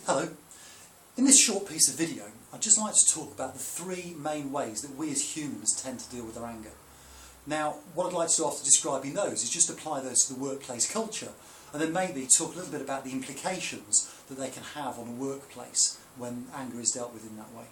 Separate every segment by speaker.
Speaker 1: Hello. In this short piece of video, I'd just like to talk about the three main ways that we as humans tend to deal with our anger. Now, what I'd like to do after describing those is just apply those to the workplace culture, and then maybe talk a little bit about the implications that they can have on a workplace when anger is dealt with in that way.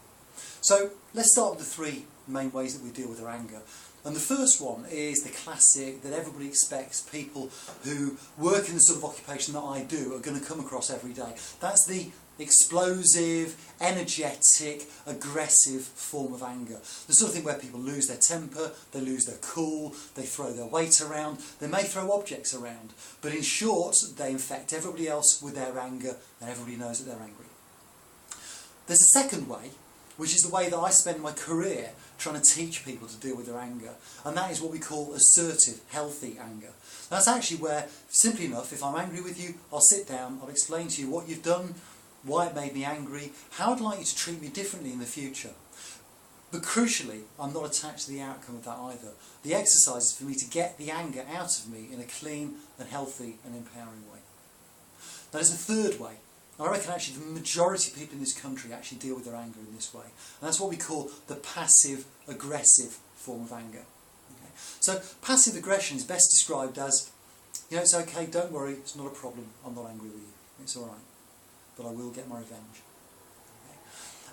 Speaker 1: So, let's start with the three main ways that we deal with our anger. And the first one is the classic that everybody expects people who work in the sort of occupation that I do are going to come across every day. That's the explosive, energetic, aggressive form of anger. The sort of thing where people lose their temper, they lose their cool, they throw their weight around, they may throw objects around, but in short, they infect everybody else with their anger and everybody knows that they're angry. There's a second way, which is the way that I spend my career trying to teach people to deal with their anger, and that is what we call assertive, healthy anger. That's actually where, simply enough, if I'm angry with you, I'll sit down, I'll explain to you what you've done, why it made me angry, how I'd like you to treat me differently in the future. But crucially, I'm not attached to the outcome of that either. The exercise is for me to get the anger out of me in a clean and healthy and empowering way. Now there's a third way. I reckon actually the majority of people in this country actually deal with their anger in this way. And that's what we call the passive-aggressive form of anger. Okay? So passive aggression is best described as, you know, it's okay, don't worry, it's not a problem, I'm not angry with you, it's alright, but I will get my revenge. Okay?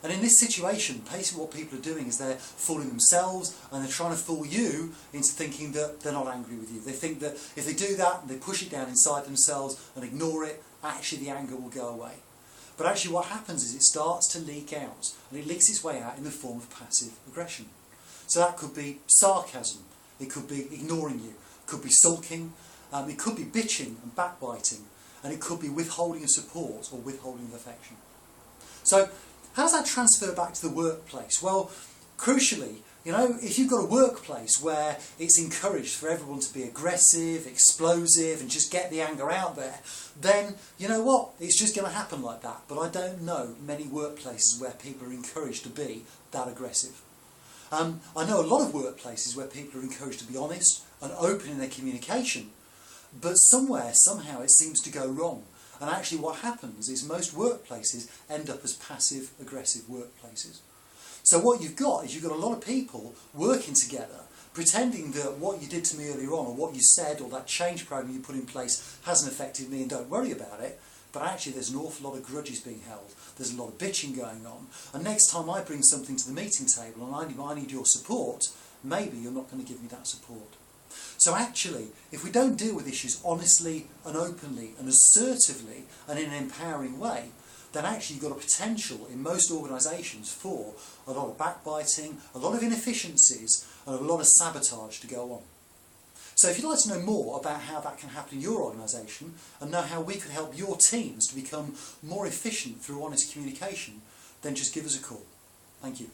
Speaker 1: And in this situation, basically what people are doing is they're fooling themselves and they're trying to fool you into thinking that they're not angry with you. They think that if they do that, they push it down inside themselves and ignore it, actually the anger will go away. But actually what happens is it starts to leak out, and it leaks its way out in the form of passive aggression. So that could be sarcasm, it could be ignoring you, it could be sulking, it could be bitching and backbiting, and it could be withholding of support or withholding of affection. So how does that transfer back to the workplace? Well, crucially, you know, if you've got a workplace where it's encouraged for everyone to be aggressive, explosive and just get the anger out there, then you know what, it's just going to happen like that. But I don't know many workplaces where people are encouraged to be that aggressive. I know a lot of workplaces where people are encouraged to be honest and open in their communication, but somewhere, somehow it seems to go wrong. And actually what happens is most workplaces end up as passive-aggressive workplaces. So what you've got is you've got a lot of people working together, pretending that what you did to me earlier on, or what you said, or that change program you put in place hasn't affected me and don't worry about it, but actually there's an awful lot of grudges being held, there's a lot of bitching going on, and next time I bring something to the meeting table and I need your support, maybe you're not going to give me that support. So actually, if we don't deal with issues honestly and openly and assertively and in an empowering way, then actually you've got a potential in most organisations for a lot of backbiting, a lot of inefficiencies and a lot of sabotage to go on. So if you'd like to know more about how that can happen in your organisation and know how we could help your teams to become more efficient through honest communication, then just give us a call. Thank you.